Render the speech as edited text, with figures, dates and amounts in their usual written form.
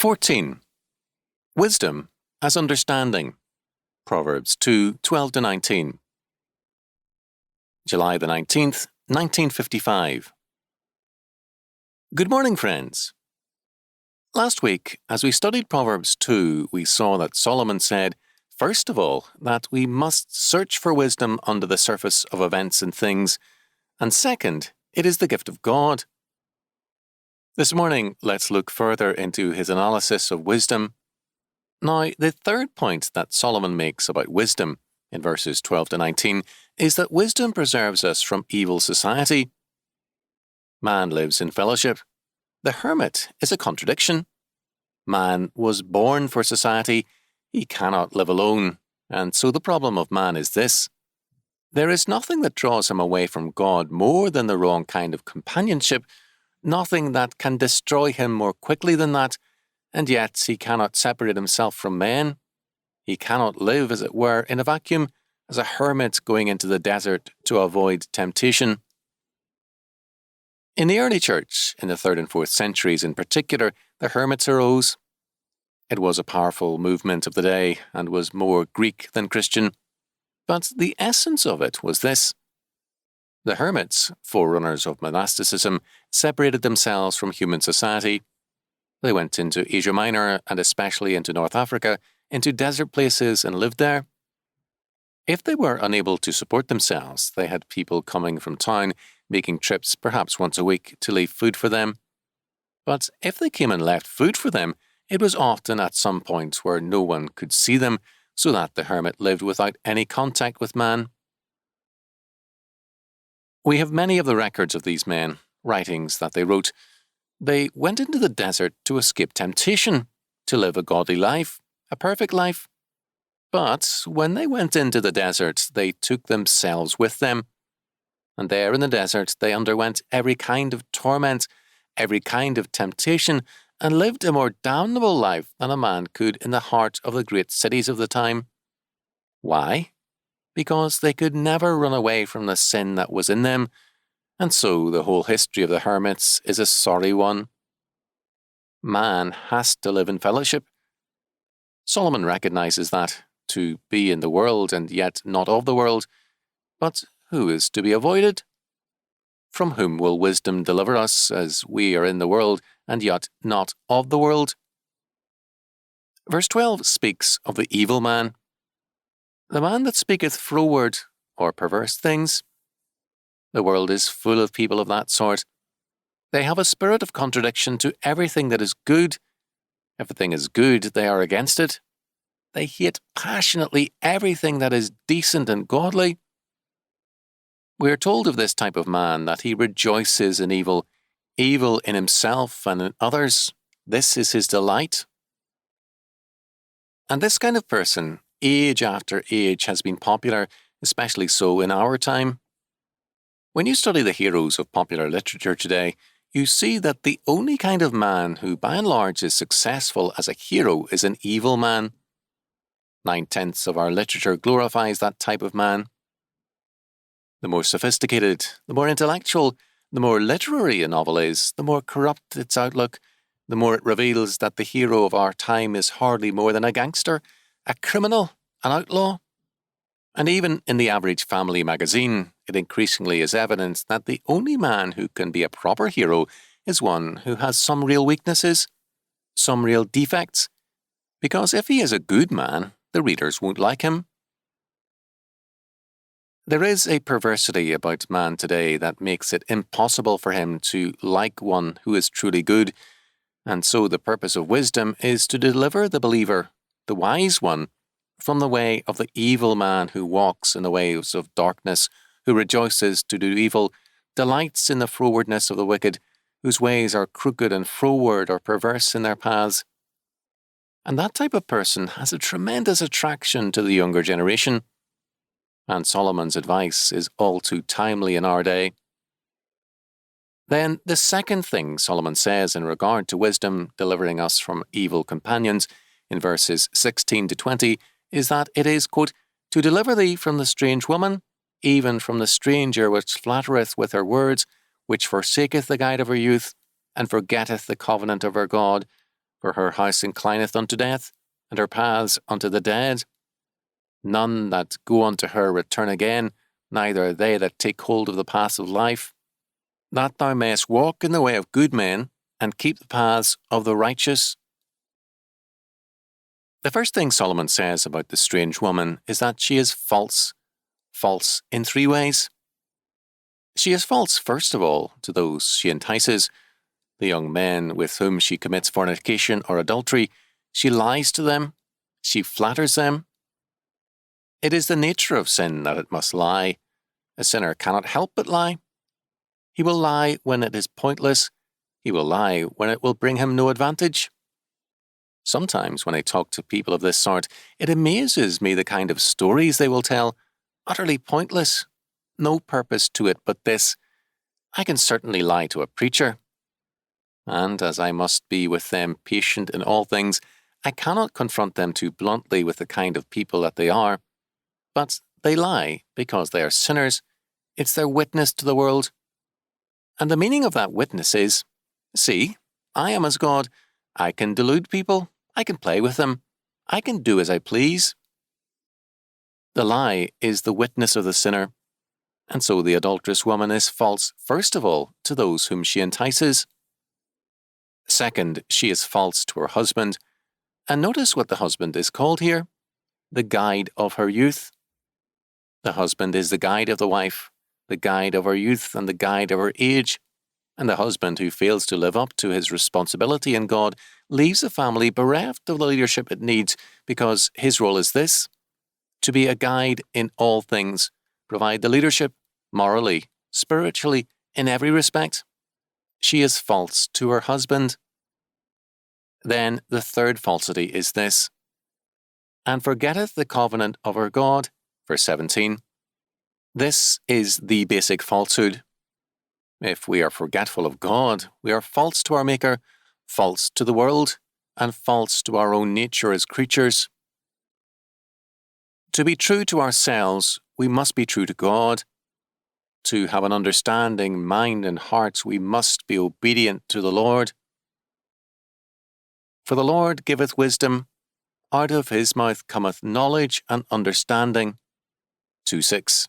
14. Wisdom as understanding. Proverbs 2:12-19. July the 19th, 1955. Good morning, friends. Last week, as we studied Proverbs 2, we saw that Solomon said, first of all, that we must search for wisdom under the surface of events and things, and second, it is the gift of God. This morning, let's look further into his analysis of wisdom. Now, the third point that Solomon makes about wisdom in verses 12-19 is that wisdom preserves us from evil society. Man lives in fellowship. The hermit is a contradiction. Man was born for society. He cannot live alone. And so the problem of man is this. There is nothing that draws him away from God more than the wrong kind of companionship, nothing that can destroy him more quickly than that, and yet he cannot separate himself from men. He cannot live, as it were, in a vacuum, as a hermit going into the desert to avoid temptation. In the early church, in the 3rd and 4th centuries in particular, the hermits arose. It was a powerful movement of the day and was more Greek than Christian. But the essence of it was this. The hermits, forerunners of monasticism, separated themselves from human society. They went into Asia Minor and especially into North Africa, into desert places and lived there. If they were unable to support themselves, they had people coming from town, making trips perhaps once a week to leave food for them. But if they came and left food for them, it was often at some point where no one could see them, so that the hermit lived without any contact with man. We have many of the records of these men, writings that they wrote. They went into the desert to escape temptation, to live a godly life, a perfect life. But when they went into the desert, they took themselves with them. And there in the desert, they underwent every kind of torment, every kind of temptation, and lived a more damnable life than a man could in the heart of the great cities of the time. Why? Because they could never run away from the sin that was in them, and so the whole history of the hermits is a sorry one. Man has to live in fellowship. Solomon recognizes that, to be in the world and yet not of the world. But who is to be avoided? From whom will wisdom deliver us, as we are in the world and yet not of the world? Verse 12 speaks of the evil man. The man that speaketh froward or perverse things. The world is full of people of that sort. They have a spirit of contradiction to everything that is good. If a thing is good, they are against it. They hate passionately everything that is decent and godly. We are told of this type of man that he rejoices in evil, evil in himself and in others. This is his delight. And this kind of person, age after age, has been popular, especially so in our time. When you study the heroes of popular literature today, you see that the only kind of man who by and large is successful as a hero is an evil man. 9/10 of our literature glorifies that type of man. The more sophisticated, the more intellectual, the more literary a novel is, the more corrupt its outlook, the more it reveals that the hero of our time is hardly more than a gangster, a criminal, an outlaw. And even in the average family magazine, it increasingly is evident that the only man who can be a proper hero is one who has some real weaknesses, some real defects, because if he is a good man, the readers won't like him. There is a perversity about man today that makes it impossible for him to like one who is truly good, and so the purpose of wisdom is to deliver the believer, the wise one, from the way of the evil man who walks in the ways of darkness, who rejoices to do evil, delights in the frowardness of the wicked, whose ways are crooked and froward or perverse in their paths. And that type of person has a tremendous attraction to the younger generation. And Solomon's advice is all too timely in our day. Then the second thing Solomon says in regard to wisdom delivering us from evil companions in verses 16-20 is that it is, quote, to deliver thee from the strange woman, even from the stranger which flattereth with her words, which forsaketh the guide of her youth, and forgetteth the covenant of her God, For her house inclineth unto death, and her paths unto the dead. None that go unto her return again, neither they that take hold of the paths of life. That thou mayest walk in the way of good men, and keep the paths of the righteous. The first thing Solomon says about the strange woman is that she is false. False in 3 ways. She is false, first of all, to those she entices. The young men with whom she commits fornication or adultery, she lies to them. She flatters them. It is the nature of sin that it must lie. A sinner cannot help but lie. He will lie when it is pointless. He will lie when it will bring him no advantage. Sometimes when I talk to people of this sort, it amazes me the kind of stories they will tell, utterly pointless. No purpose to it but this: I can certainly lie to a preacher. And as I must be with them patient in all things, I cannot confront them too bluntly with the kind of people that they are. But they lie because they are sinners. It's their witness to the world. And the meaning of that witness is, see, I am as God. I can delude people. I can play with them. I can do as I please. The lie is the witness of the sinner. And so the adulterous woman is false, first of all, to those whom she entices. Second, she is false to her husband. And notice what the husband is called here: the guide of her youth. The husband is the guide of the wife, the guide of her youth and the guide of her age. And the husband who fails to live up to his responsibility in God leaves the family bereft of the leadership it needs, because his role is this: to be a guide in all things, provide the leadership, morally, spiritually, in every respect. She is false to her husband. Then the third falsity is this: and forgetteth the covenant of her God. Verse 17. This is the basic falsehood. If we are forgetful of God, we are false to our Maker, false to the world, and false to our own nature as creatures. To be true to ourselves, we must be true to God. To have an understanding mind and heart, we must be obedient to the Lord. For the Lord giveth wisdom, out of his mouth cometh knowledge and understanding. 2:6.